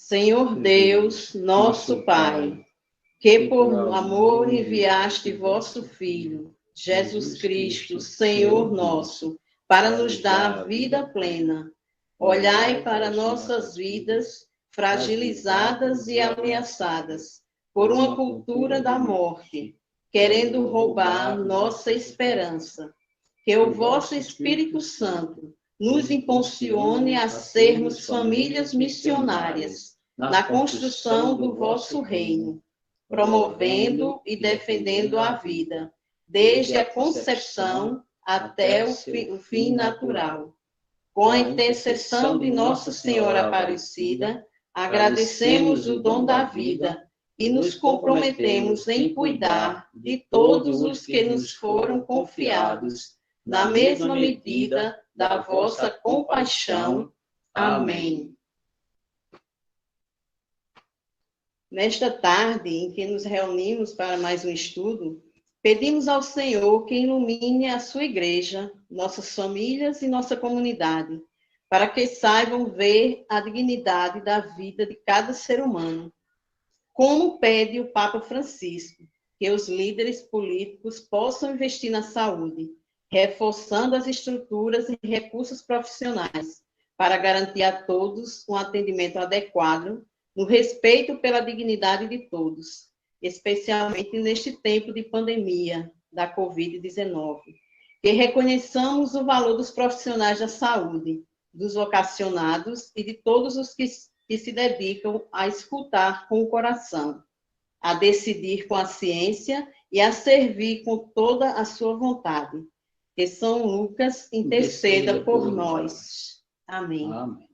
Senhor Deus, nosso Pai, que por amor enviaste vosso Filho, Jesus Cristo, Senhor nosso, para nos dar vida plena. Olhai para nossas vidas, fragilizadas e ameaçadas por uma cultura da morte, querendo roubar nossa esperança. Que o vosso Espírito Santo nos impulsione a sermos famílias missionárias na construção do vosso reino, promovendo e defendendo a vida, desde a concepção até o fim natural. Com a intercessão de Nossa Senhora Aparecida, agradecemos o dom da vida e nos comprometemos em cuidar de todos os que nos foram confiados, na mesma medida da vossa compaixão. Amém. Nesta tarde em que nos reunimos para mais um estudo, pedimos ao Senhor que ilumine a sua igreja, nossas famílias e nossa comunidade, para que saibam ver a dignidade da vida de cada ser humano. Como pede o Papa Francisco, que os líderes políticos possam investir na saúde, reforçando as estruturas e recursos profissionais, para garantir a todos um atendimento adequado, no respeito pela dignidade de todos, especialmente neste tempo de pandemia da Covid-19. Que reconheçamos o valor dos profissionais da saúde, dos vocacionados e de todos os que se dedicam a escutar com o coração, a decidir com a ciência e a servir com toda a sua vontade. Que São Lucas interceda por nós. Amém. Amém.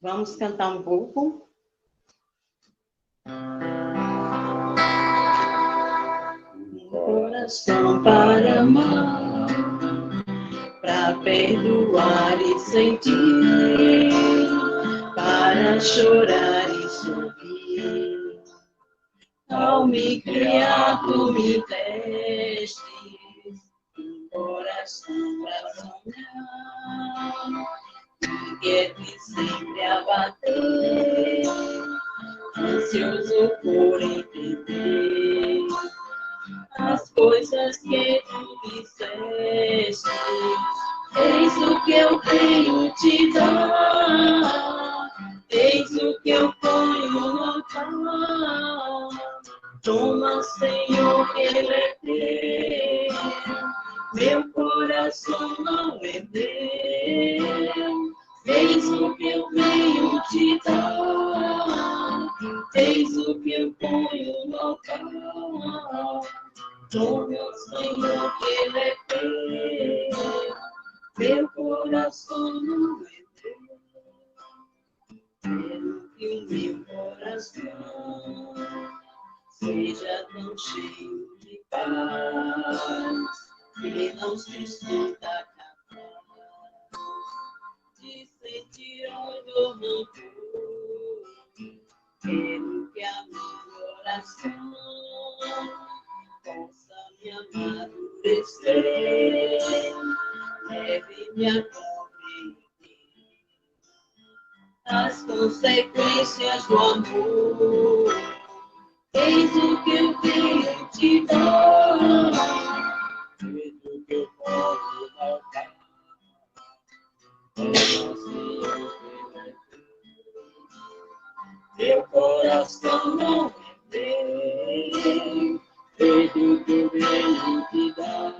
Vamos cantar um pouco. Um coração para amar, para perdoar e sentir, para chorar e sorrir. Ao me criar, tu me destes um coração para sonhar, inquieto sempre a bater, ansioso por entender as coisas que tu disseste. Eis o que eu tenho te dar, eis o que eu ponho no altar. Toma, Senhor, ele é teu, meu coração não é meu. Eis o que eu venho te dar, eis o que eu ponho no altar. Tome, Senhor, que ele é teu, meu coração não é teu. Quero que o meu coração seja tão cheio de paz, que não se sinta capaz de sentir onde eu não fui. Quero que a minha oração possa me amadurecer, leve-me a compreender as consequências do amor. Eis o que eu venho te dar, eis o que eu posso dar. Meu coração não é teu, eis o que eu venho te dar.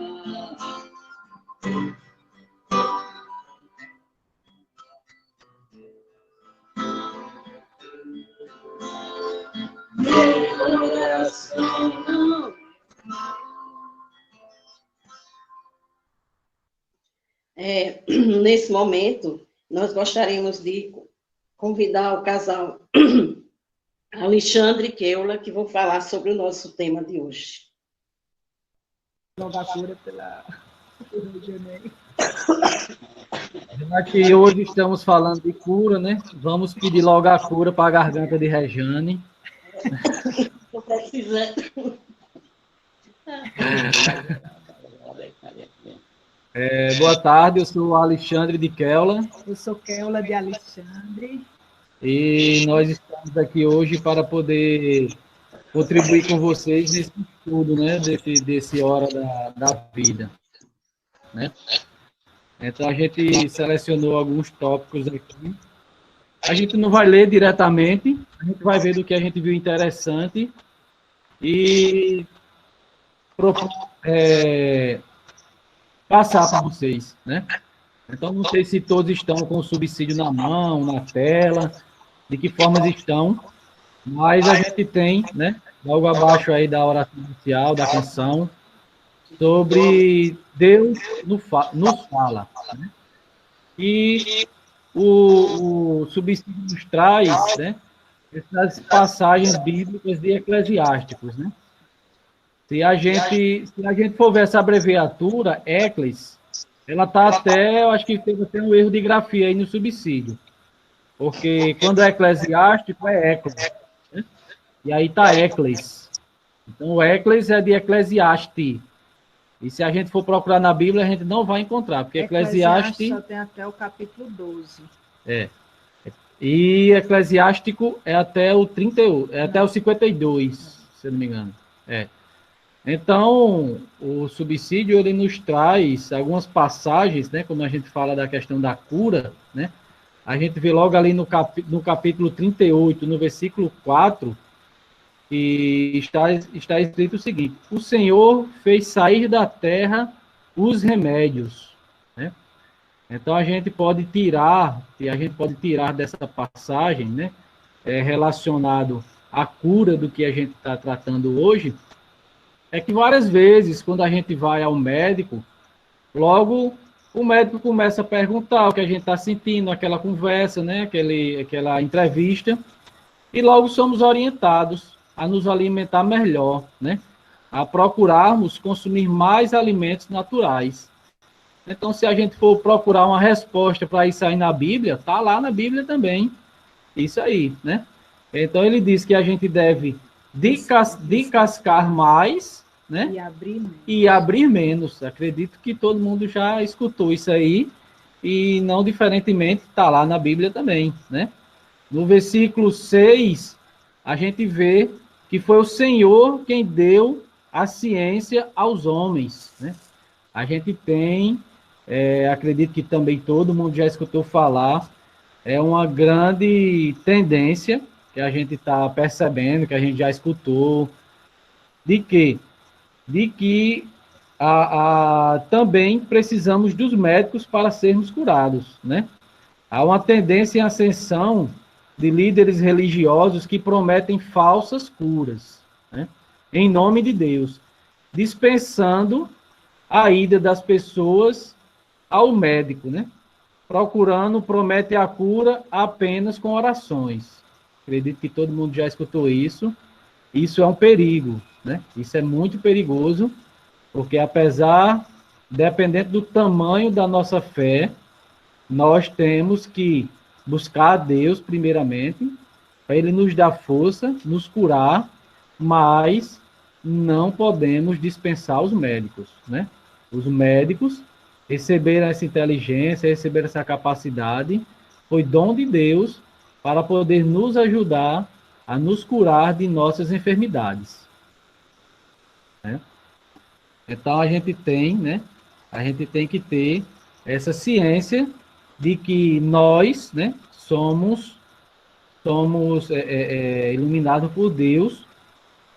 Meu coração não. Nesse momento, nós gostaríamos de convidar o casal Alexandre e Keula, que vão falar sobre o nosso tema de hoje. Logo a cura pela já que hoje estamos falando de cura, né? Vamos pedir logo a cura para a garganta de Rejane. Estou precisando. Boa tarde, eu sou o Alexandre de Keula. Eu sou Keula de Alexandre. E nós estamos aqui hoje para poder contribuir com vocês nesse estudo, né, desse Hora da Vida, né? Então, a gente selecionou alguns tópicos aqui. A gente não vai ler diretamente, a gente vai ver do que a gente viu interessante e passar para vocês, né? Então, não sei se todos estão com o subsídio na mão, na tela, de que formas estão, mas a gente tem, né, logo abaixo aí da oração inicial, da canção, sobre Deus nos fala, né? E o subsídio nos traz, né, essas passagens bíblicas de Eclesiásticos, né? Se a gente for ver essa abreviatura, Ecles, ela está até, eu acho que teve até um erro de grafia aí no subsídio, porque quando é eclesiástico é Ecles, né? E aí está Ecles. Então, o Ecles é de Eclesiastes. E se a gente for procurar na Bíblia, a gente não vai encontrar, porque Eclesiastes só tem até o capítulo 12. E Eclesiástico é até o 31, até o 52, se eu não me engano. Então, o subsídio, ele nos traz algumas passagens, né, como a gente fala da questão da cura, né? A gente vê logo ali no capítulo 38, no versículo 4, que está escrito o seguinte: o Senhor fez sair da terra os remédios, né? Então, a gente pode tirar dessa passagem, né, relacionado à cura do que a gente está tratando hoje, é que várias vezes, quando a gente vai ao médico, logo o médico começa a perguntar o que a gente está sentindo, aquela conversa, né, aquela entrevista, e logo somos orientados a nos alimentar melhor, né, a procurarmos consumir mais alimentos naturais. Então, se a gente for procurar uma resposta para isso aí na Bíblia, está lá na Bíblia também, isso aí, né? Então, ele diz que a gente deve descascar mais, né? E abrir menos. Acredito que todo mundo já escutou isso aí, e não diferentemente está lá na Bíblia também, né? No versículo 6, a gente vê que foi o Senhor quem deu a ciência aos homens, né? A gente tem, acredito que também todo mundo já escutou falar, é uma grande tendência que a gente está percebendo, que a gente já escutou, de que também precisamos dos médicos para sermos curados, né? Há uma tendência em ascensão de líderes religiosos que prometem falsas curas, né, em nome de Deus, dispensando a ida das pessoas ao médico, né? Promete a cura apenas com orações. Acredito que todo mundo já escutou isso. Isso é um perigo, né? Isso é muito perigoso, porque dependendo do tamanho da nossa fé, nós temos que buscar a Deus primeiramente, para Ele nos dar força, nos curar, mas não podemos dispensar os médicos, né? Os médicos receberam essa inteligência, receberam essa capacidade, foi dom de Deus para poder nos ajudar a nos curar de nossas enfermidades, né? Então, a gente tem, né? A gente tem que ter essa ciência de que nós, né, somos iluminados por Deus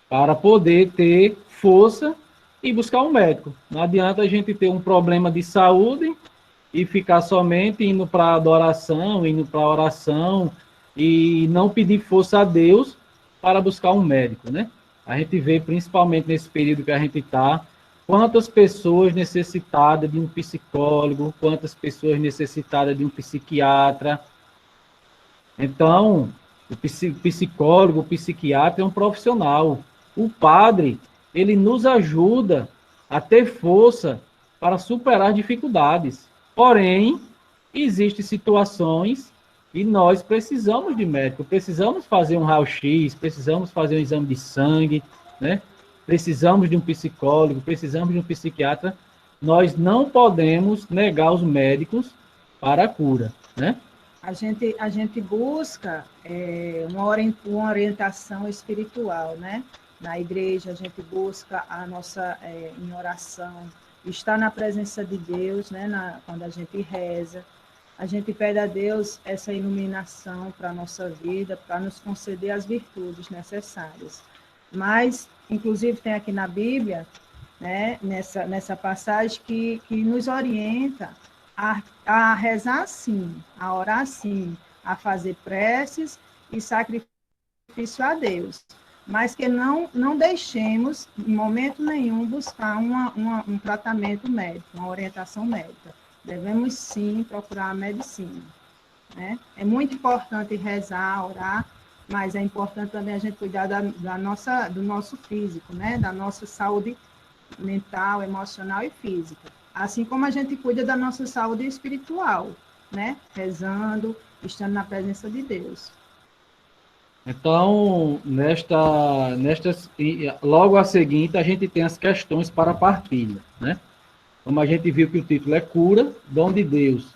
para poder ter força e buscar um médico. Não adianta a gente ter um problema de saúde e ficar somente indo para a adoração, indo para a oração e não pedir força a Deus para buscar um médico, né? A gente vê, principalmente nesse período que a gente está, quantas pessoas necessitadas de um psicólogo, quantas pessoas necessitadas de um psiquiatra. Então, o psicólogo, o psiquiatra é um profissional. O padre, ele nos ajuda a ter força para superar dificuldades. Porém, existem situações e nós precisamos de médico, precisamos fazer um raio-x, precisamos fazer um exame de sangue, né? Precisamos de um psicólogo, precisamos de um psiquiatra nós não podemos negar os médicos para a cura, né? A gente busca uma orientação espiritual, né? Na igreja, a gente busca a nossa, em oração, estar na presença de Deus, né? Quando a gente reza, a gente pede a Deus essa iluminação para a nossa vida, para nos conceder as virtudes necessárias. Mas, inclusive, tem aqui na Bíblia, né, nessa passagem, que nos orienta a rezar sim, a orar sim, a fazer preces e sacrifício a Deus. Mas que não deixemos, em momento nenhum, buscar um tratamento médico, uma orientação médica. Devemos sim procurar a medicina, né? É muito importante rezar, orar, mas é importante também a gente cuidar do nosso físico, né? Da nossa saúde mental, emocional e física. Assim como a gente cuida da nossa saúde espiritual, né? Rezando, estando na presença de Deus. Então, logo a seguinte, a gente tem as questões para a partilha, né? Como a gente viu que o título é Cura, Dom de Deus,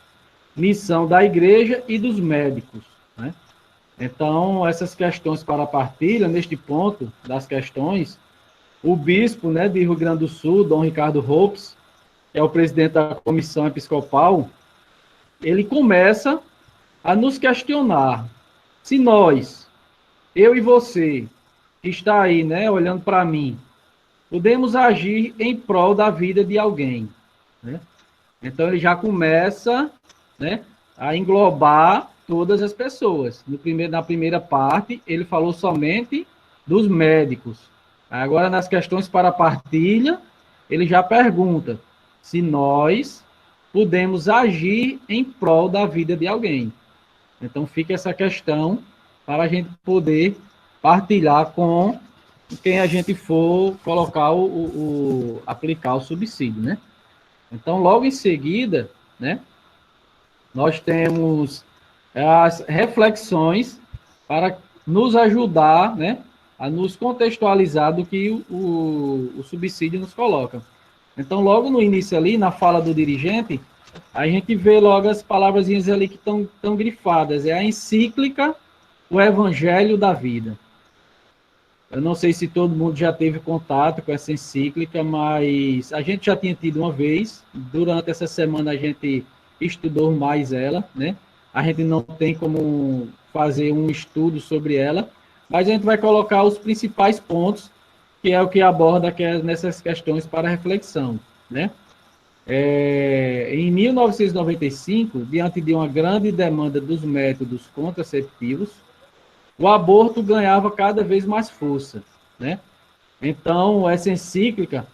Missão da Igreja e dos Médicos, né? Então, essas questões para a partilha, neste ponto das questões, o bispo, né, de Rio Grande do Sul, Dom Ricardo Ropes, que é o presidente da Comissão Episcopal, ele começa a nos questionar se nós, eu e você, que está aí, né, olhando para mim, podemos agir em prol da vida de alguém, né? Então ele já começa, né, a englobar todas as pessoas. Na primeira parte, ele falou somente dos médicos. Agora, nas questões para a partilha, ele já pergunta se nós podemos agir em prol da vida de alguém. Então, fica essa questão para a gente poder partilhar com quem a gente for colocar aplicar o subsídio, né? Então, logo em seguida, né, nós temos as reflexões para nos ajudar, né, a nos contextualizar do que o subsídio nos coloca. Então, logo no início ali, na fala do dirigente, a gente vê logo as palavras ali que estão grifadas. É a encíclica, o Evangelho da Vida. Eu não sei se todo mundo já teve contato com essa encíclica, mas a gente já tinha tido uma vez. Durante essa semana a gente estudou mais ela, né? A gente não tem como fazer um estudo sobre ela, mas a gente vai colocar os principais pontos, que é o que aborda nessas questões para reflexão, né? Em 1995, diante de uma grande demanda dos métodos contraceptivos, o aborto ganhava cada vez mais força, né? Então, essa encíclica,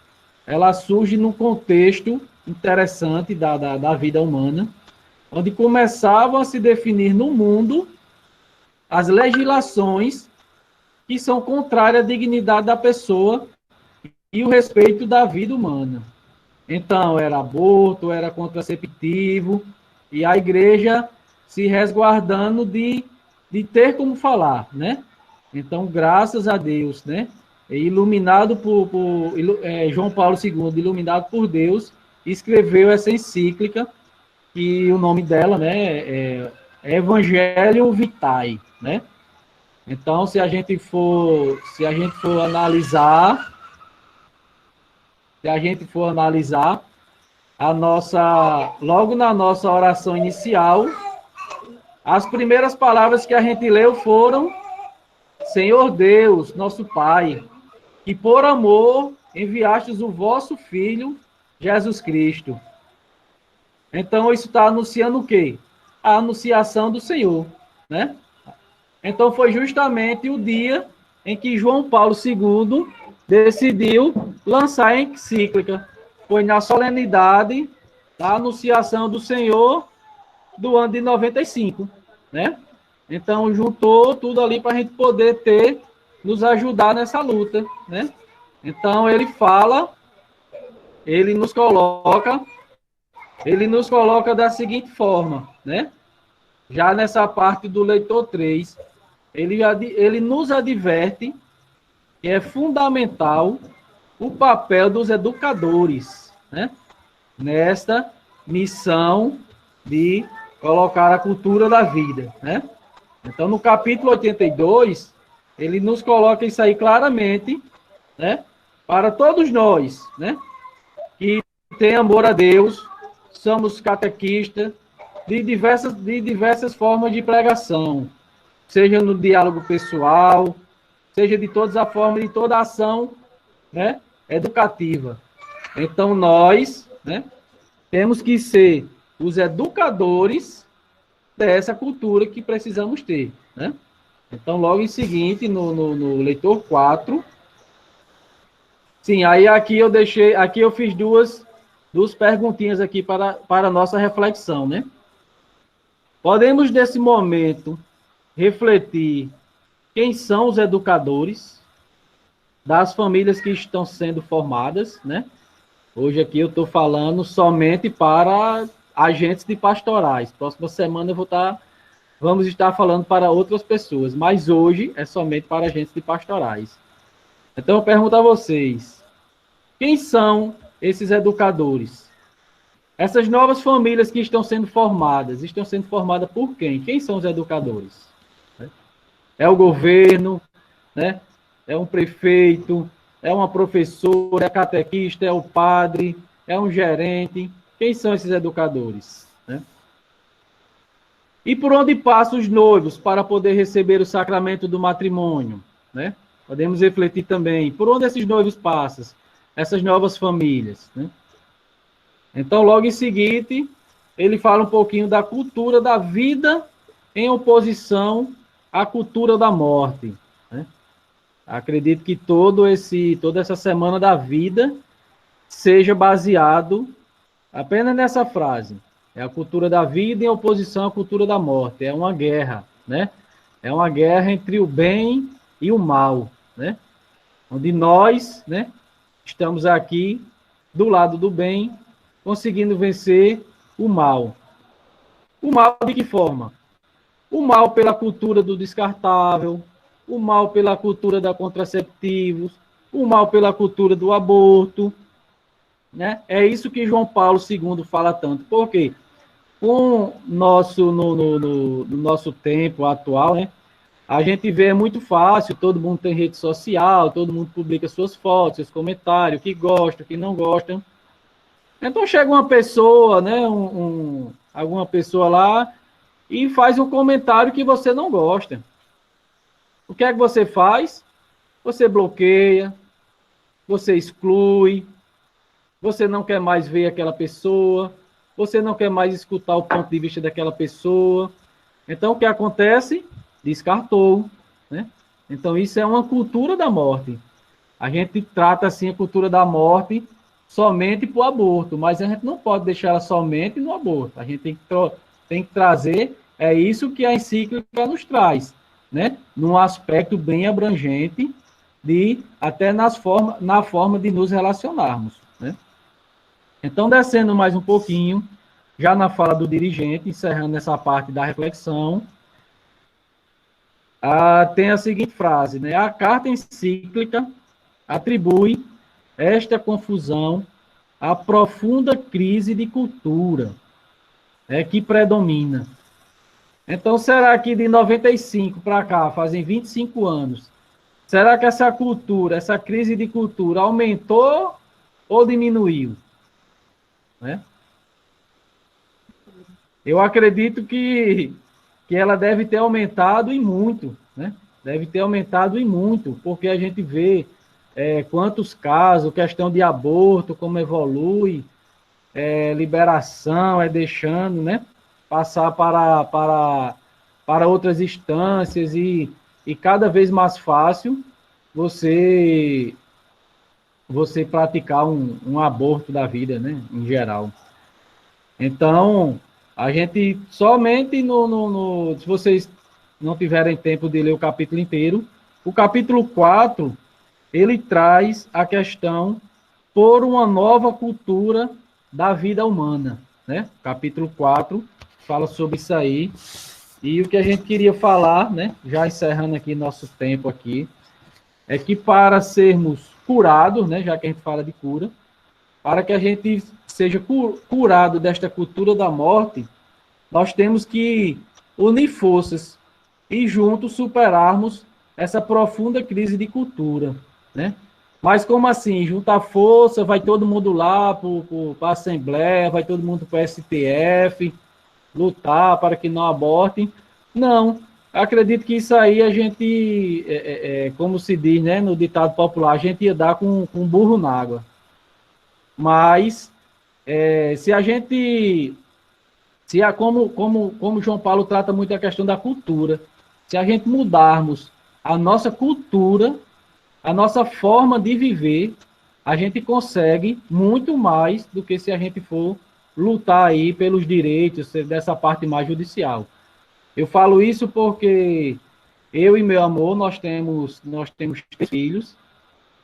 ela surge num contexto interessante da vida humana, onde começavam a se definir no mundo as legislações que são contrárias à dignidade da pessoa e o respeito da vida humana. Então, era aborto, era contraceptivo, e a igreja se resguardando de ter como falar, né? Então, graças a Deus, né? Iluminado por João Paulo II, iluminado por Deus, escreveu essa encíclica, que o nome dela, né, é Evangelho Vitae, né? Então, se a gente for analisar logo na nossa oração inicial, as primeiras palavras que a gente leu foram: Senhor Deus, nosso Pai, que por amor enviastes o vosso Filho, Jesus Cristo. Então, isso está anunciando o quê? A anunciação do Senhor, né? Então, foi justamente o dia em que João Paulo II decidiu lançar a encíclica. Foi na solenidade da anunciação do Senhor do ano de 95, né? Então, juntou tudo ali para a gente poder nos ajudar nessa luta, né? Então, ele nos coloca da seguinte forma, né? Já nessa parte do leitor 3, ele nos adverte que é fundamental o papel dos educadores, né? nesta missão de colocar a cultura da vida, né? Então, no capítulo 82, ele nos coloca isso aí claramente, né? Para todos nós, né? Que tem amor a Deus, somos catequistas de diversas formas de pregação, seja no diálogo pessoal, seja de todas as formas, de toda ação, né, educativa. Então, nós, né, temos que ser os educadores dessa cultura que precisamos ter, né? Então, logo em seguinte, no leitor 4, sim, aí aqui eu fiz duas perguntinhas aqui para a nossa reflexão, né? Podemos, nesse momento, refletir quem são os educadores das famílias que estão sendo formadas, né? Hoje aqui eu estou falando somente para agentes de pastorais. Próxima semana vamos estar falando para outras pessoas, mas hoje é somente para agentes de pastorais. Então eu pergunto a vocês, quem são esses educadores? Essas novas famílias que estão sendo formadas por quem? Quem são os educadores? É o governo, né? É um prefeito, é uma professora, é catequista, é o padre, é um gerente. Quem são esses educadores, né? E por onde passam os noivos para poder receber o sacramento do matrimônio, né? Podemos refletir também, por onde esses noivos passam, essas novas famílias, né? Então, logo em seguida, ele fala um pouquinho da cultura da vida em oposição à cultura da morte, né? Acredito que toda essa semana da vida seja baseado apenas nessa frase. É a cultura da vida em oposição à cultura da morte. É uma guerra, né? É uma guerra entre o bem e o mal, né? Onde nós, né, estamos aqui do lado do bem, conseguindo vencer o mal. O mal de que forma? O mal pela cultura do descartável, o mal pela cultura da contraceptivos, o mal pela cultura do aborto, né? É isso que João Paulo II fala tanto. Por quê? No nosso tempo atual, né, a gente vê, é muito fácil, todo mundo tem rede social, todo mundo publica suas fotos, seus comentários, que gosta, que não gosta. Então chega uma pessoa, né, alguma pessoa lá e faz um comentário que você não gosta. O que é que você faz? Você bloqueia, você exclui, você não quer mais ver aquela pessoa, você não quer mais escutar o ponto de vista daquela pessoa. Então, o que acontece? Descartou, né? Então, isso é uma cultura da morte. A gente trata, assim, a cultura da morte somente para o aborto, mas a gente não pode deixar ela somente no aborto. A gente tem que trazer, é isso que a encíclica nos traz, né? Num aspecto bem abrangente, até na forma de nos relacionarmos, né? Então, descendo mais um pouquinho, já na fala do dirigente, encerrando essa parte da reflexão, tem a seguinte frase, né? A carta encíclica atribui esta confusão à profunda crise de cultura, que predomina. Então, será que de 95 para cá, fazem 25 anos, será que essa cultura, essa crise de cultura aumentou ou diminuiu? Né? Eu acredito que ela deve ter aumentado e muito, né? Deve ter aumentado e muito, porque a gente vê quantos casos, questão de aborto, como evolui, liberação, deixando, né, passar para outras instâncias e cada vez mais fácil você praticar um aborto da vida, né, em geral. Então, a gente somente se vocês não tiverem tempo de ler o capítulo inteiro, o capítulo 4, ele traz a questão por uma nova cultura da vida humana, né? Capítulo 4 fala sobre isso aí. E o que a gente queria falar, né, já encerrando aqui nosso tempo aqui, é que para sermos curados, né, já que a gente fala de cura, para que a gente seja curado desta cultura da morte, nós temos que unir forças e juntos superarmos essa profunda crise de cultura, né? Mas como assim? Juntar força, vai todo mundo lá para a Assembleia, vai todo mundo para o STF, lutar para que não abortem. Não, acredito que isso aí a gente, como se diz, né, no ditado popular, a gente ia dar com burro na água. Mas, se a gente, como João Paulo trata muito a questão da cultura, se a gente mudarmos a nossa cultura, a nossa forma de viver, a gente consegue muito mais do que se a gente for lutar aí pelos direitos dessa parte mais judicial. Eu falo isso porque eu e meu amor, nós temos 3 filhos,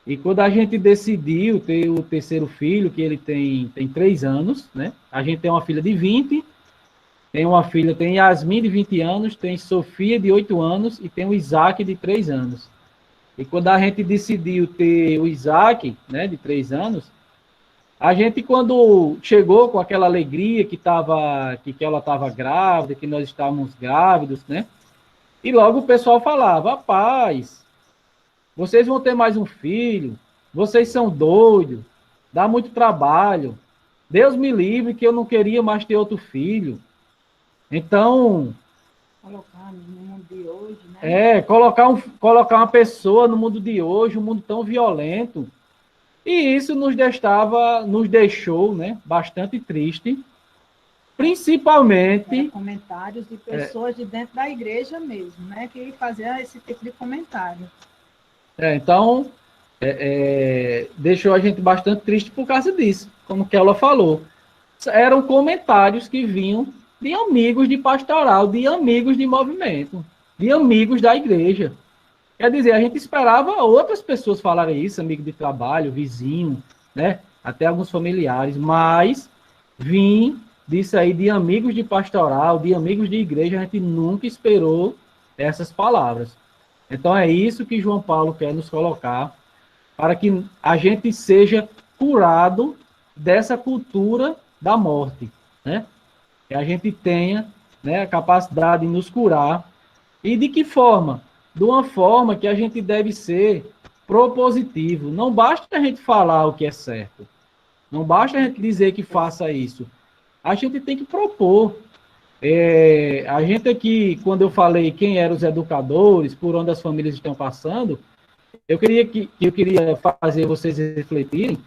e quando a gente decidiu ter o terceiro filho, que ele tem 3 anos, né? A gente tem uma filha de 20, tem Yasmin de 20 anos, tem Sofia de 8 anos e tem o Isaac de 3 anos. E quando a gente decidiu ter o Isaac, né, de 3 anos, a gente, quando chegou com aquela alegria que ela estava grávida, que nós estávamos grávidos, né? E logo o pessoal falava, rapaz, vocês vão ter mais um filho, vocês são doidos, dá muito trabalho, Deus me livre que eu não queria mais ter outro filho. Então, colocar no mundo de hoje, né? colocar uma pessoa no mundo de hoje, um mundo tão violento. E isso nos deixou, né, bastante triste, principalmente... Comentários de pessoas de dentro da igreja mesmo, né, que faziam esse tipo de comentário. Então, deixou a gente bastante triste por causa disso, como que ela falou. Eram comentários que vinham de amigos de pastoral, de amigos de movimento, de amigos da igreja. Quer dizer, a gente esperava outras pessoas falarem isso, amigo de trabalho, vizinho, né? Até alguns familiares, mas vim disso aí de amigos de pastoral, de amigos de igreja, a gente nunca esperou essas palavras. Então é isso que João Paulo quer nos colocar, para que a gente seja curado dessa cultura da morte, né? Que a gente tenha, né, a capacidade de nos curar. E de que forma? De uma forma que a gente deve ser propositivo. Não basta a gente falar o que é certo. Não basta a gente dizer que faça isso. A gente tem que propor. A gente aqui, quando eu falei quem eram os educadores, por onde as famílias estão passando, eu queria fazer vocês refletirem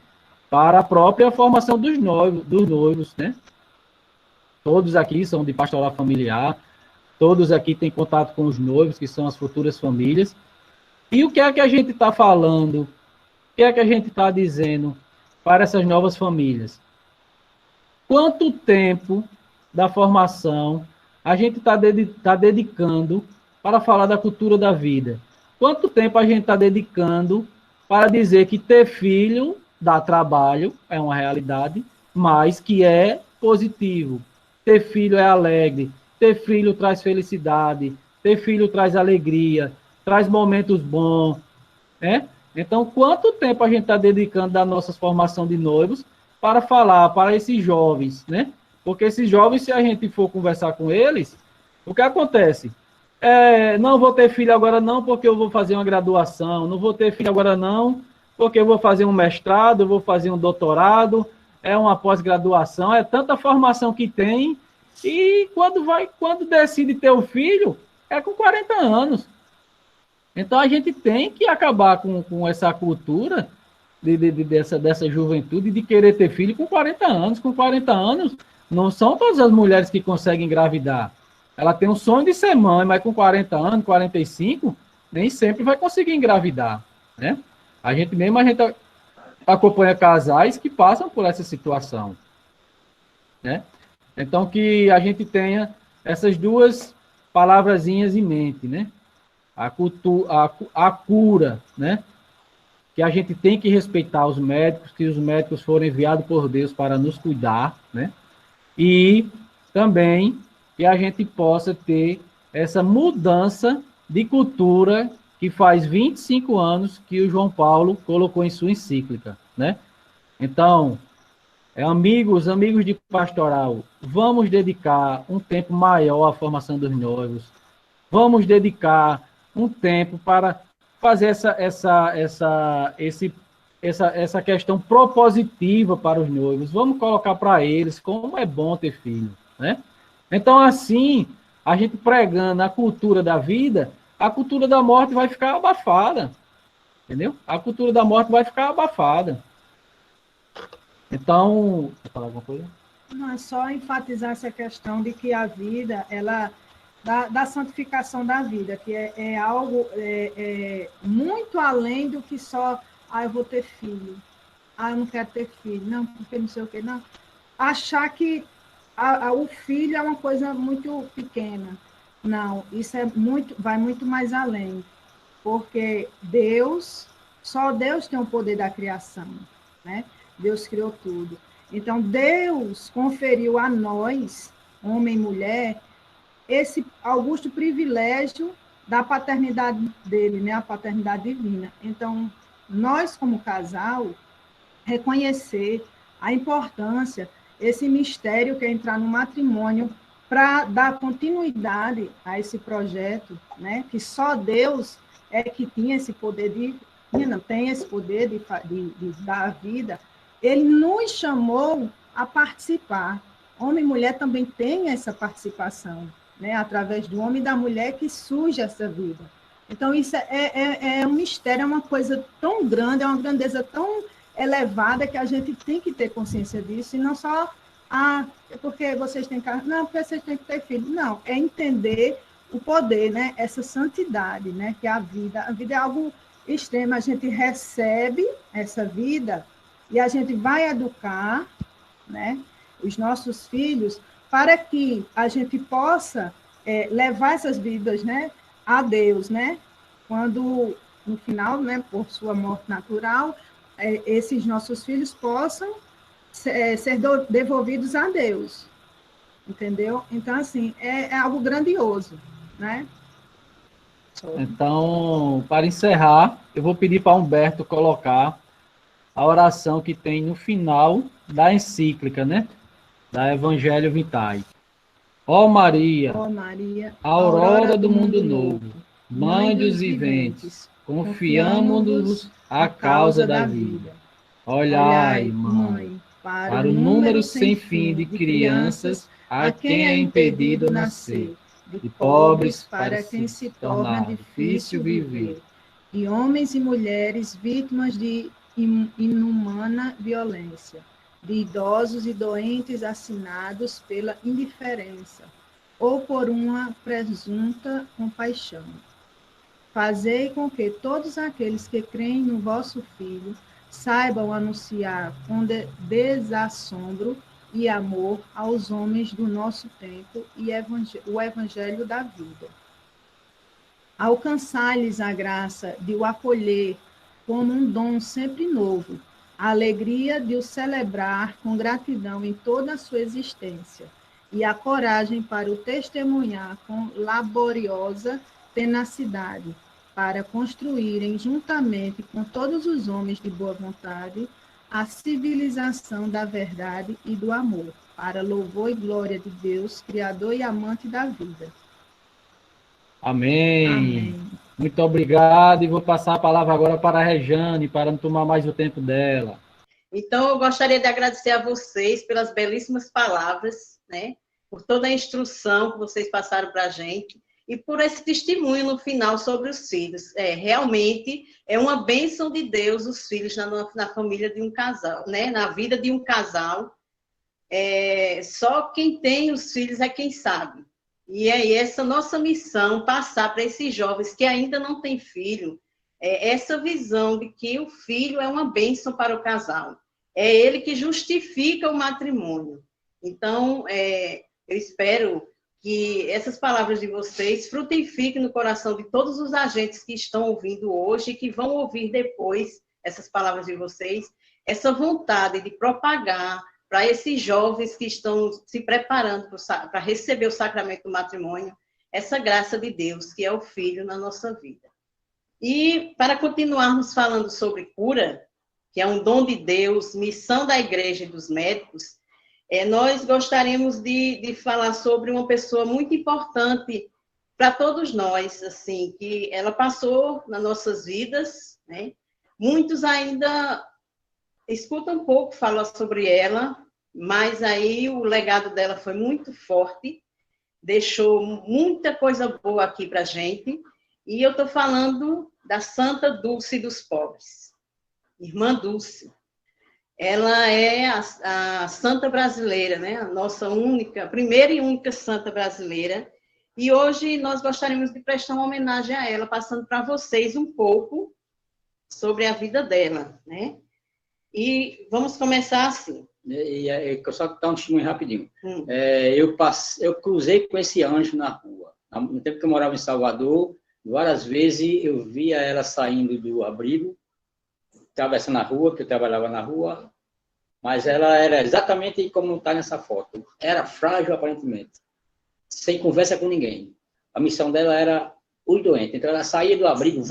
para a própria formação dos noivos, né? Todos aqui são de pastoral familiar, todos aqui têm contato com os noivos, que são as futuras famílias. E o que é que a gente está falando? O que é que a gente está dizendo para essas novas famílias? Quanto tempo da formação a gente está dedicando para falar da cultura da vida? Quanto tempo a gente está dedicando para dizer que ter filho dá trabalho, é uma realidade, mas que é positivo. Ter filho é alegre, ter filho traz felicidade, ter filho traz alegria, traz momentos bons, né? Então, quanto tempo a gente está dedicando da nossa formação de noivos para falar para esses jovens, né? Porque esses jovens, se a gente for conversar com eles, o que acontece? Não vou ter filho agora não, porque eu vou fazer uma graduação, não vou ter filho agora não, porque eu vou fazer um mestrado, eu vou fazer um doutorado, é uma pós-graduação, é tanta formação que tem, e quando decide ter o filho, é com 40 anos. Então a gente tem que acabar com essa cultura dessa juventude de querer ter filho com 40 anos. Com 40 anos, não são todas as mulheres que conseguem engravidar. Ela tem um sonho de ser mãe, mas com 40 anos, 45, nem sempre vai conseguir engravidar, né? A gente acompanha casais que passam por essa situação, né? Então, que a gente tenha essas duas palavrazinhas em mente, né? A cura, né? Que a gente tem que respeitar os médicos, que os médicos foram enviados por Deus para nos cuidar, né? E também que a gente possa ter essa mudança de cultura que faz 25 anos que o João Paulo colocou em sua encíclica, né? Então, Amigos de pastoral, vamos dedicar um tempo maior à formação dos noivos. Vamos dedicar um tempo para fazer essa questão propositiva para os noivos. Vamos colocar para eles como é bom ter filho, né? Então, assim, a gente pregando a cultura da vida, a cultura da morte vai ficar abafada, entendeu? A cultura da morte vai ficar abafada. Então, quer falar alguma coisa? Não, é só enfatizar essa questão de que a vida, ela da santificação da vida, que é algo muito além do que só, eu vou ter filho, eu não quero ter filho, não, porque não sei o quê, não. Achar que o filho é uma coisa muito pequena. Não, isso vai muito mais além, porque só Deus tem o poder da criação, né? Deus criou tudo. Então, Deus conferiu a nós, homem e mulher, esse augusto privilégio da paternidade dele, né? A paternidade divina. Então, nós, como casal, reconhecer a importância, esse mistério que é entrar no matrimônio para dar continuidade a esse projeto, né? Que só Deus é que tinha esse poder tem esse poder de dar a vida. Ele nos chamou a participar. Homem e mulher também têm essa participação, né? Através do homem e da mulher que surge essa vida. Então, isso é um mistério, é uma coisa tão grande, é uma grandeza tão elevada que a gente tem que ter consciência disso, e não só, é porque vocês têm carro, não, porque vocês têm que ter filho. Não, é entender o poder, né? Essa santidade, né? Que a vida é algo extremo, a gente recebe essa vida e a gente vai educar, né? Os nossos filhos para que a gente possa levar essas vidas, né? A Deus, né? Quando, no final, né? Por sua morte natural, esses nossos filhos possam ser devolvidos a Deus, entendeu? Então, assim, é algo grandioso, né? Então, para encerrar, eu vou pedir para Humberto colocar a oração que tem no final da encíclica, né? Da Evangelho Vitae. Ó Maria, aurora do mundo novo, mãe dos viventes, confiamo-nos a causa da vida. Olhai, mãe, para o número sem fim de crianças a quem é impedido nascer, de pobres para quem se torna difícil viver, de homens e mulheres vítimas de inumana violência, de idosos e doentes assinados pela indiferença ou por uma presunta compaixão. Fazei com que todos aqueles que creem no vosso Filho saibam anunciar com desassombro e amor aos homens do nosso tempo e o evangelho da vida. Alcançai-lhes a graça de o acolher como um dom sempre novo, a alegria de o celebrar com gratidão em toda a sua existência, e a coragem para o testemunhar com laboriosa tenacidade, para construírem juntamente com todos os homens de boa vontade a civilização da verdade e do amor, para louvor e glória de Deus, Criador e amante da vida. Amém. Amém. Muito obrigado, e vou passar a palavra agora para a Rejane, para não tomar mais o tempo dela. Então, eu gostaria de agradecer a vocês pelas belíssimas palavras, né? Por toda a instrução que vocês passaram para a gente, e por esse testemunho no final sobre os filhos. Realmente é uma bênção de Deus os filhos na família de um casal, né? Na vida de um casal. Só quem tem os filhos é quem sabe. E é essa nossa missão, passar para esses jovens que ainda não têm filho, essa visão de que o filho é uma bênção para o casal. É ele que justifica o matrimônio. Então, eu espero que essas palavras de vocês frutifiquem no coração de todos os agentes que estão ouvindo hoje e que vão ouvir depois essas palavras de vocês, essa vontade de propagar para esses jovens que estão se preparando para receber o sacramento do matrimônio, essa graça de Deus, que é o Filho na nossa vida. E, para continuarmos falando sobre cura, que é um dom de Deus, missão da Igreja e dos médicos, nós gostaríamos de falar sobre uma pessoa muito importante para todos nós, assim, que ela passou nas nossas vidas, né? Muitos ainda escutam um pouco falar sobre ela, mas aí o legado dela foi muito forte, deixou muita coisa boa aqui para a gente, e eu estou falando da Santa Dulce dos Pobres, Irmã Dulce. Ela é a santa brasileira, né? A nossa primeira e única santa brasileira, e hoje nós gostaríamos de prestar uma homenagem a ela, passando para vocês um pouco sobre a vida dela, né? E vamos começar assim. Só dar um testemunho rapidinho. Eu cruzei com esse anjo na rua. No tempo que eu morava em Salvador, várias vezes eu via ela saindo do abrigo, atravessando a rua, que eu trabalhava na rua, mas ela era exatamente como está nessa foto. Era frágil, aparentemente, sem conversa com ninguém. A missão dela era os doentes. Então, ela saía do abrigo,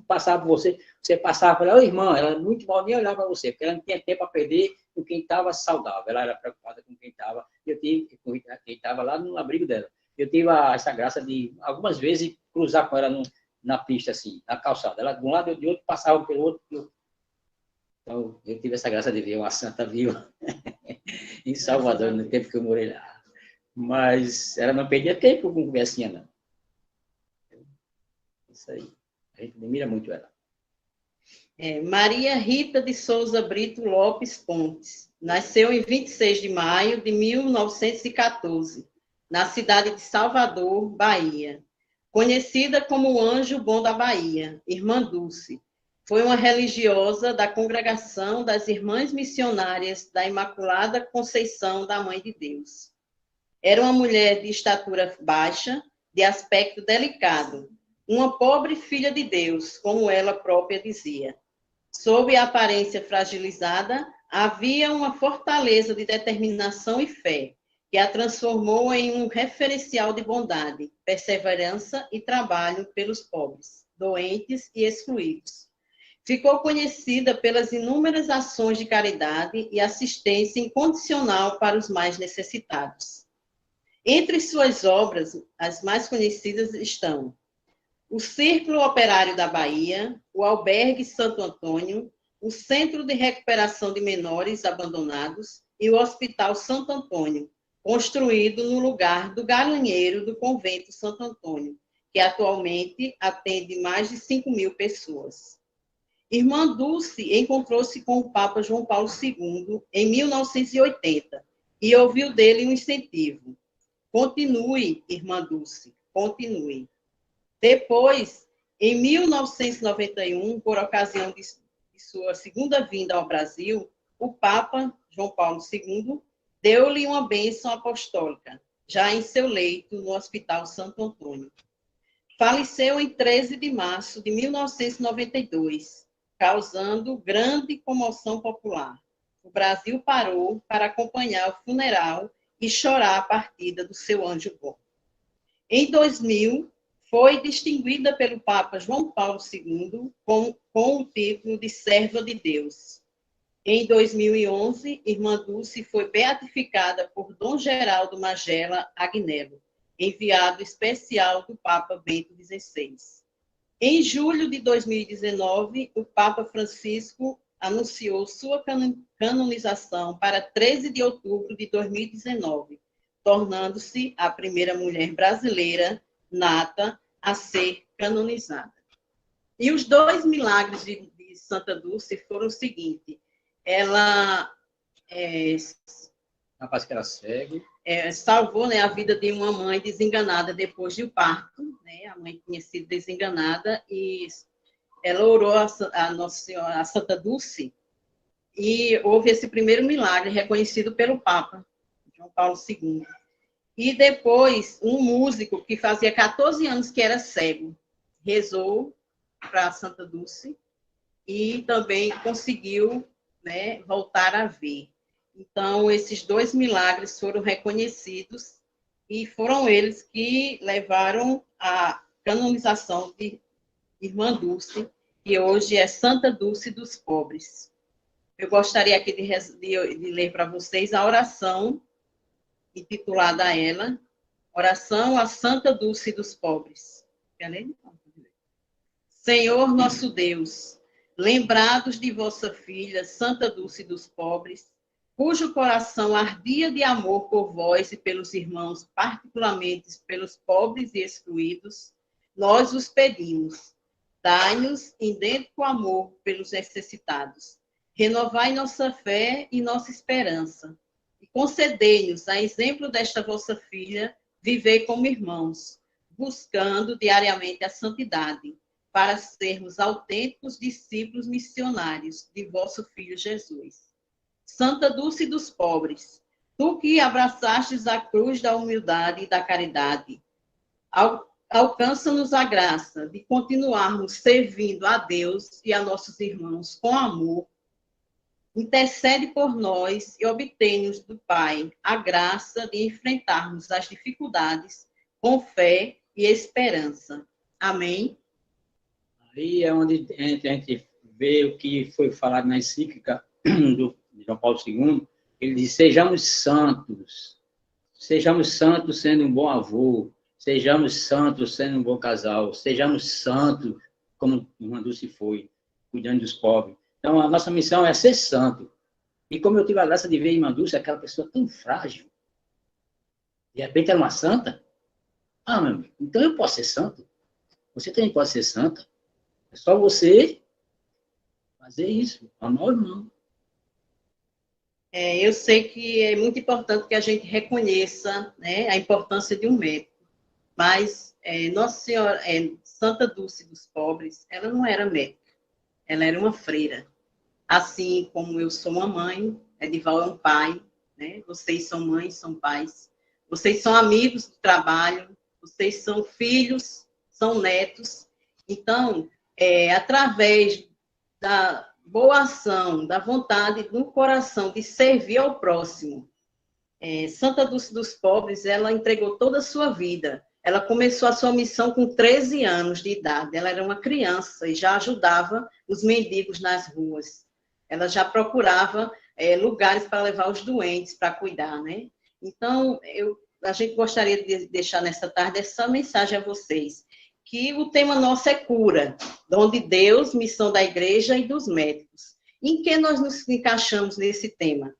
passava por você, você passava por ela, irmã, ela muito mal nem olhava para você, porque ela não tinha tempo para perder com quem estava saudável. Ela era preocupada com quem estava, quem estava lá no abrigo dela. Eu tive essa graça de, algumas vezes, cruzar com ela na pista, assim, na calçada. Ela de um lado e de outro, passava pelo outro. Então, eu tive essa graça de ver uma santa viva em Salvador, no tempo que eu morei lá. Mas ela não perdia tempo com conversinha, não. Isso aí. A gente admira muito ela. Maria Rita de Souza Brito Lopes Pontes. Nasceu em 26 de maio de 1914, na cidade de Salvador, Bahia. Conhecida como o Anjo Bom da Bahia, Irmã Dulce. Foi uma religiosa da Congregação das Irmãs Missionárias da Imaculada Conceição da Mãe de Deus. Era uma mulher de estatura baixa, de aspecto delicado, uma pobre filha de Deus, como ela própria dizia. Sob a aparência fragilizada, havia uma fortaleza de determinação e fé, que a transformou em um referencial de bondade, perseverança e trabalho pelos pobres, doentes e excluídos. Ficou conhecida pelas inúmeras ações de caridade e assistência incondicional para os mais necessitados. Entre suas obras, as mais conhecidas estão o Círculo Operário da Bahia, o Albergue Santo Antônio, o Centro de Recuperação de Menores Abandonados e o Hospital Santo Antônio, construído no lugar do galinheiro do Convento Santo Antônio, que atualmente atende mais de 5.000 pessoas. Irmã Dulce encontrou-se com o Papa João Paulo II em 1980 e ouviu dele um incentivo. Continue, Irmã Dulce, continue. Depois, em 1991, por ocasião de sua segunda vinda ao Brasil, o Papa João Paulo II deu-lhe uma bênção apostólica, já em seu leito no Hospital Santo Antônio. Faleceu em 13 de março de 1992, causando grande comoção popular. O Brasil parou para acompanhar o funeral e chorar a partida do seu anjo bom. Em 2000, foi distinguida pelo Papa João Paulo II com o título de Serva de Deus. Em 2011, Irmã Dulce foi beatificada por Dom Geraldo Magela Agnello, enviado especial do Papa Bento XVI. Em julho de 2019, o Papa Francisco anunciou sua canonização para 13 de outubro de 2019, tornando-se a primeira mulher brasileira nata a ser canonizada. E os 2 milagres de Santa Dulce foram o seguinte: ela Rapaz que ela segue. Salvou, né, a vida de uma mãe desenganada depois do parto, né? A mãe tinha sido desenganada e ela orou a Nossa Senhora, a Santa Dulce, e houve esse primeiro milagre reconhecido pelo Papa João Paulo II. E depois, um músico que fazia 14 anos que era cego, rezou para a Santa Dulce e também conseguiu, né, voltar a ver. Então, esses 2 milagres foram reconhecidos e foram eles que levaram à canonização de Irmã Dulce, que hoje é Santa Dulce dos Pobres. eu gostaria aqui de ler para vocês a oração intitulada a ela, Oração à Santa Dulce dos Pobres. Quer ler? Senhor nosso Deus, lembrados de vossa filha, Santa Dulce dos Pobres, cujo coração ardia de amor por vós e pelos irmãos, particularmente pelos pobres e excluídos, nós os pedimos. Dai-nos idêntico amor pelos necessitados. Renovai nossa fé e nossa esperança. E concedei-nos, a exemplo desta vossa filha, viver como irmãos, buscando diariamente a santidade, para sermos autênticos discípulos missionários de vosso Filho Jesus. Santa Dulce dos Pobres, tu que abraçastes a cruz da humildade e da caridade, alcança-nos a graça de continuarmos servindo a Deus e a nossos irmãos com amor. Intercede por nós e obtém-nos do Pai a graça de enfrentarmos as dificuldades com fé e esperança. Amém? Aí é onde a gente vê o que foi falado na encíclica do João Paulo II. Ele diz, sejamos santos sendo um bom avô, sejamos santos sendo um bom casal, sejamos santos como irmã Dulce foi, cuidando dos pobres. Então, a nossa missão é ser santo. E como eu tive a graça de ver a irmã Dulce, aquela pessoa tão frágil, de repente era uma santa, meu amigo, então eu posso ser santo. Você também pode ser santa. É só você fazer isso, amar o irmão. Eu sei que é muito importante que a gente reconheça, né, a importância de um médico, mas Nossa Senhora, Santa Dulce dos Pobres, ela não era médica, ela era uma freira. Assim como eu sou uma mãe, Edival é um pai, né? Vocês são mães, são pais, vocês são amigos do trabalho, vocês são filhos, são netos. Então, através da boa ação, da vontade, do coração de servir ao próximo, Santa Dulce dos Pobres, ela entregou toda a sua vida. Ela começou a sua missão com 13 anos de idade. Ela era uma criança e já ajudava os mendigos nas ruas. Ela já procurava lugares para levar os doentes para cuidar, né? Então, a gente gostaria de deixar nessa tarde essa mensagem a vocês, que o tema nosso é cura, dom de Deus, missão da igreja e dos médicos. Em que nós nos encaixamos nesse tema?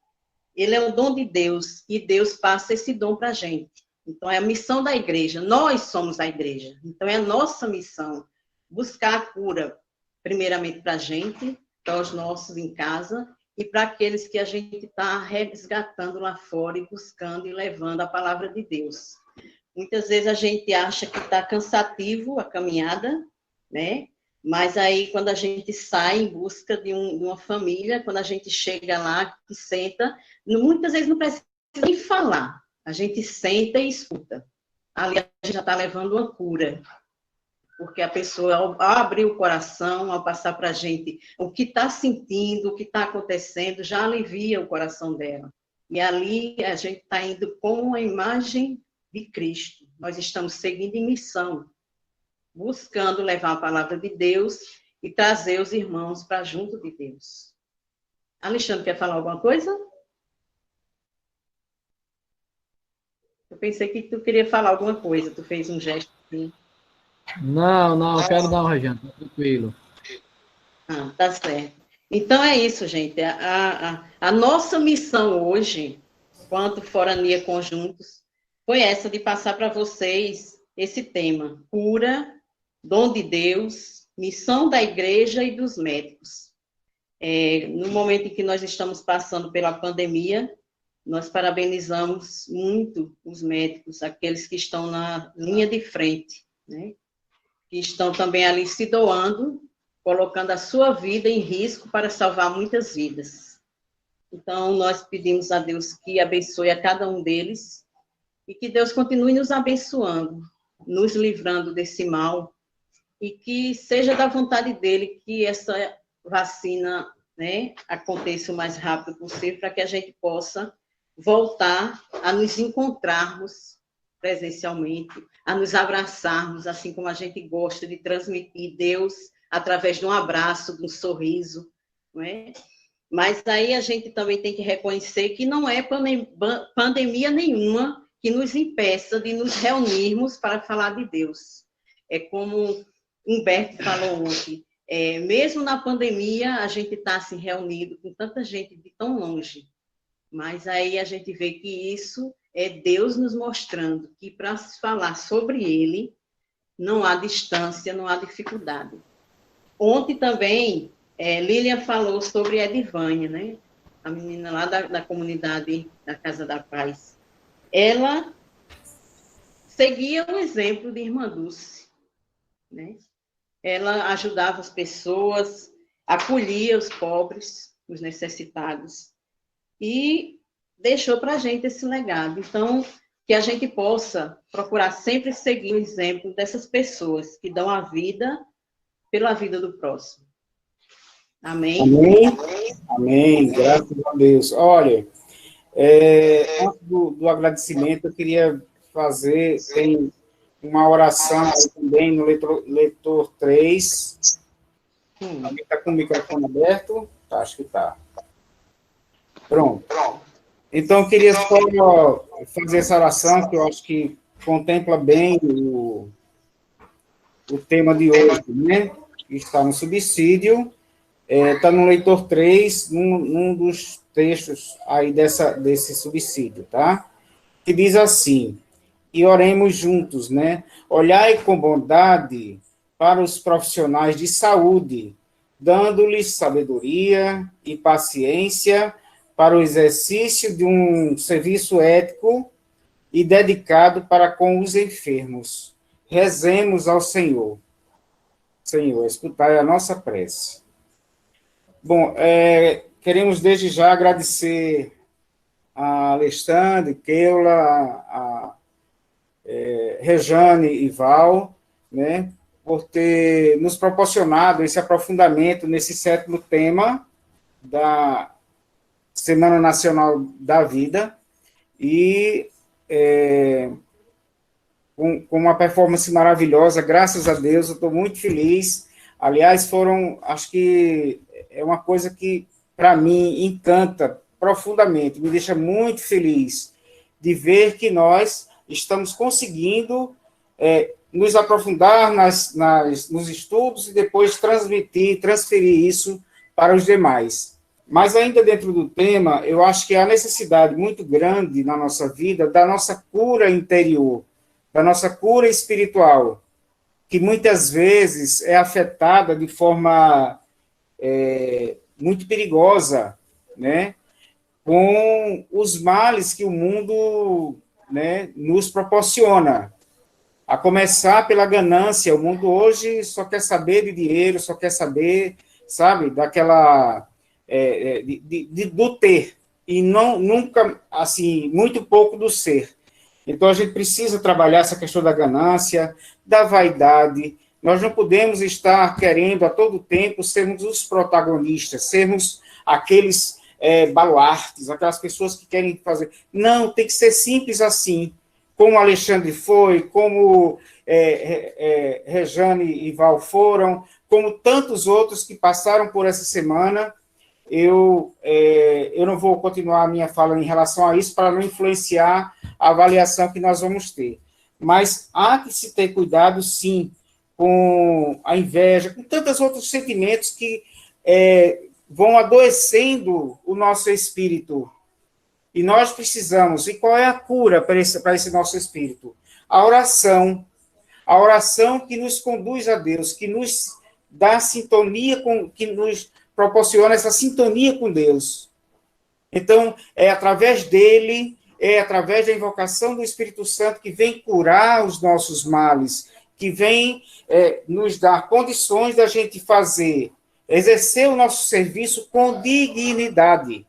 Ele é o dom de Deus e Deus passa esse dom para a gente. Então, é a missão da igreja. Nós somos a igreja. Então, é a nossa missão buscar a cura, primeiramente para a gente, para os nossos em casa e para aqueles que a gente está resgatando lá fora e buscando e levando a palavra de Deus. Muitas vezes a gente acha que está cansativo a caminhada, né? Mas aí, quando a gente sai em busca de uma família, quando a gente chega lá, que senta, muitas vezes não precisa nem falar. A gente senta e escuta. Ali a gente já está levando uma cura. Porque a pessoa, ao abrir o coração, ao passar para a gente o que está sentindo, o que está acontecendo, já alivia o coração dela. E ali a gente está indo com a imagem de Cristo. Nós estamos seguindo em missão, buscando levar a palavra de Deus e trazer os irmãos para junto de Deus. Alexandre, quer falar alguma coisa? Eu pensei que tu queria falar alguma coisa, tu fez um gesto assim. Não, quero não, Rejane, tranquilo. Tá certo. Então é isso, gente. A nossa missão hoje, enquanto Forania Conjuntos, foi essa de passar para vocês esse tema, cura, dom de Deus, missão da igreja e dos médicos. No momento em que nós estamos passando pela pandemia, nós parabenizamos muito os médicos, aqueles que estão na linha de frente, né? Que estão também ali se doando, colocando a sua vida em risco para salvar muitas vidas. Então, nós pedimos a Deus que abençoe a cada um deles e que Deus continue nos abençoando, nos livrando desse mal e que seja da vontade dele que essa vacina, né, aconteça o mais rápido possível para que a gente possa voltar a nos encontrarmos presencialmente, a nos abraçarmos, assim como a gente gosta de transmitir Deus através de um abraço, de um sorriso, não é? Mas aí a gente também tem que reconhecer que não é pandemia nenhuma que nos impeça de nos reunirmos para falar de Deus. É como Humberto falou ontem, mesmo na pandemia, a gente está se reunido com tanta gente de tão longe, mas aí a gente vê que isso é Deus nos mostrando que para se falar sobre Ele, não há distância, não há dificuldade. Ontem também, Lilian falou sobre Edivânia, né? A menina lá da comunidade da Casa da Paz. Ela seguia o exemplo de Irmã Dulce, né? Ela ajudava as pessoas, acolhia os pobres, os necessitados, e deixou para a gente esse legado. Então, que a gente possa procurar sempre seguir o exemplo dessas pessoas que dão a vida pela vida do próximo. Amém? Amém? Amém, graças a Deus. Olha, antes do agradecimento, eu queria fazer uma oração aí também no leitor 3. Alguém está com o microfone aberto? Tá, acho que está. Pronto. Então, eu queria só fazer essa oração, que eu acho que contempla bem o tema de hoje, né? Que está no subsídio, está no leitor 3, num dos textos aí desse subsídio, tá? Que diz assim: e oremos juntos, né? Olhai com bondade para os profissionais de saúde, dando-lhes sabedoria e paciência para o exercício de um serviço ético e dedicado para com os enfermos. Rezemos ao Senhor. Senhor, escutai a nossa prece. Bom, queremos desde já agradecer a Alexandre, Keula, a Rejane e Val, né, por ter nos proporcionado esse aprofundamento nesse 7º tema da Semana Nacional da Vida, e com uma performance maravilhosa, graças a Deus, eu estou muito feliz. Aliás, acho que é uma coisa que, para mim, encanta profundamente, me deixa muito feliz de ver que nós estamos conseguindo nos aprofundar nos estudos e depois transferir isso para os demais. Mas ainda dentro do tema, eu acho que há necessidade muito grande na nossa vida da nossa cura interior, da nossa cura espiritual, que muitas vezes é afetada de forma muito perigosa, né, com os males que o mundo, né, nos proporciona. A começar pela ganância. O mundo hoje só quer saber de dinheiro, só quer saber, sabe, daquela... do ter, e nunca, assim, muito pouco do ser. Então, a gente precisa trabalhar essa questão da ganância, da vaidade. Nós não podemos estar querendo, a todo tempo, sermos os protagonistas, sermos aqueles baluartes, aquelas pessoas que querem fazer... Não, tem que ser simples assim, como o Alexandre foi, como Rejane e Val foram, como tantos outros que passaram por essa semana. Eu não vou continuar a minha fala em relação a isso para não influenciar a avaliação que nós vamos ter. Mas há que se ter cuidado, sim, com a inveja, com tantos outros sentimentos que vão adoecendo o nosso espírito. E nós precisamos... E qual é a cura para esse nosso espírito? A oração. A oração que nos conduz a Deus, que nos dá sintonia, que nos proporciona essa sintonia com Deus. Então, é através dele, é através da invocação do Espírito Santo que vem curar os nossos males, que vem nos dar condições da gente exercer o nosso serviço com dignidade,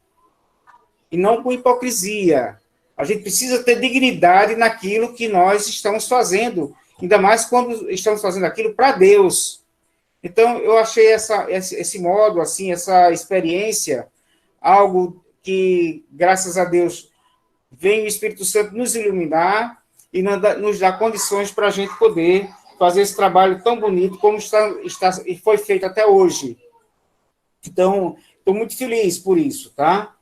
e não com hipocrisia. A gente precisa ter dignidade naquilo que nós estamos fazendo, ainda mais quando estamos fazendo aquilo para Deus. Então, eu achei esse modo, assim, essa experiência, algo que, graças a Deus, vem o Espírito Santo nos iluminar e nos dar condições para a gente poder fazer esse trabalho tão bonito como foi feito até hoje. Então, estou muito feliz por isso, tá?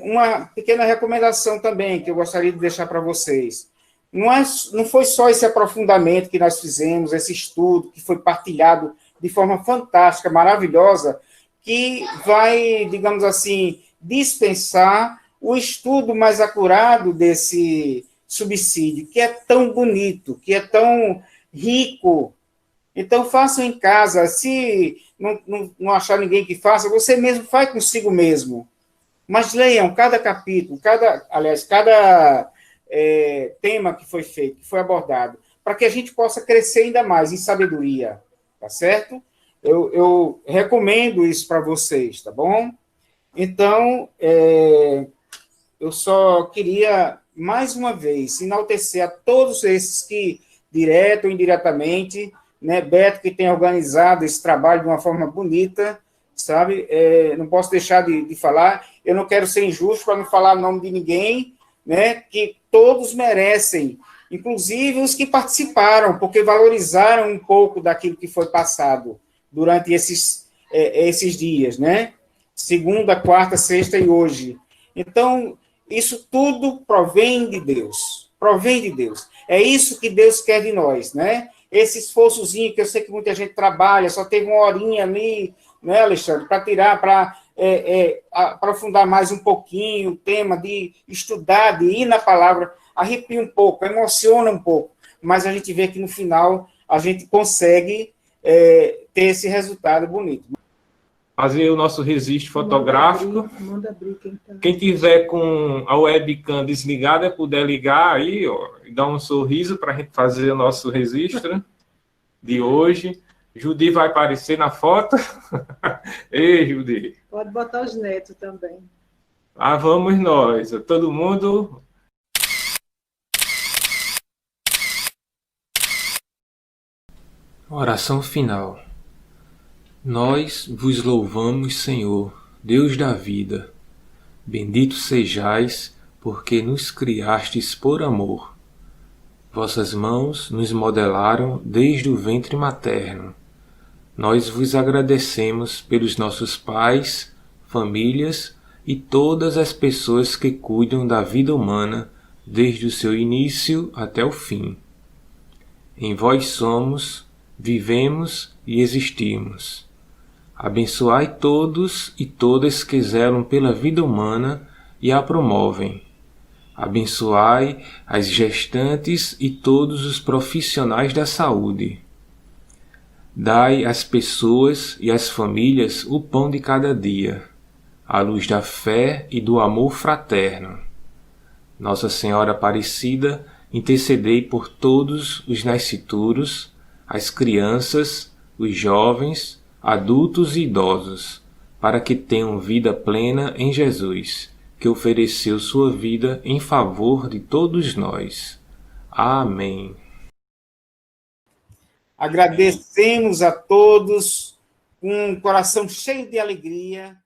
Uma pequena recomendação também que eu gostaria de deixar para vocês. Não foi só esse aprofundamento que nós fizemos, esse estudo que foi partilhado de forma fantástica, maravilhosa, que vai, digamos assim, dispensar o estudo mais acurado desse subsídio, que é tão bonito, que é tão rico. Então, façam em casa. Se não achar ninguém que faça, você mesmo faz consigo mesmo. Mas leiam cada capítulo, cada tema que foi feito, que foi abordado, para que a gente possa crescer ainda mais em sabedoria, tá certo? Eu recomendo isso para vocês, tá bom? Então, eu só queria, mais uma vez, enaltecer a todos esses que, direto ou indiretamente, né, Beto, que tem organizado esse trabalho de uma forma bonita, sabe? Não posso deixar de falar, eu não quero ser injusto para não falar o nome de ninguém, né, que todos merecem, inclusive os que participaram, porque valorizaram um pouco daquilo que foi passado durante esses dias, né? Segunda, quarta, sexta e hoje. Então, isso tudo provém de Deus. Provém de Deus. É isso que Deus quer de nós, né? Esse esforçozinho que eu sei que muita gente trabalha, só teve uma horinha ali, né, Alexandre, para tirar, para aprofundar mais um pouquinho o tema, de estudar, de ir na palavra, arrepia um pouco, emociona um pouco, mas a gente vê que no final a gente consegue ter esse resultado bonito. Fazer o nosso registro fotográfico. Manda abrir quem tá. Quem tiver com a webcam desligada, puder ligar aí, ó, e dar um sorriso para a gente fazer o nosso registro de hoje. Judi vai aparecer na foto. Ei, Judi. Pode botar os netos também. Ah, vamos nós. Todo mundo. Oração final. Nós vos louvamos, Senhor, Deus da vida. Bendito sejais, porque nos criastes por amor. Vossas mãos nos modelaram desde o ventre materno. Nós vos agradecemos pelos nossos pais, famílias e todas as pessoas que cuidam da vida humana desde o seu início até o fim. Em vós somos, vivemos e existimos. Abençoai todos e todas que zelam pela vida humana e a promovem. Abençoai as gestantes e todos os profissionais da saúde. Dai às pessoas e às famílias o pão de cada dia, à luz da fé e do amor fraterno. Nossa Senhora Aparecida, intercedei por todos os nascituros, as crianças, os jovens, adultos e idosos, para que tenham vida plena em Jesus, que ofereceu sua vida em favor de todos nós. Amém. Agradecemos a todos com um coração cheio de alegria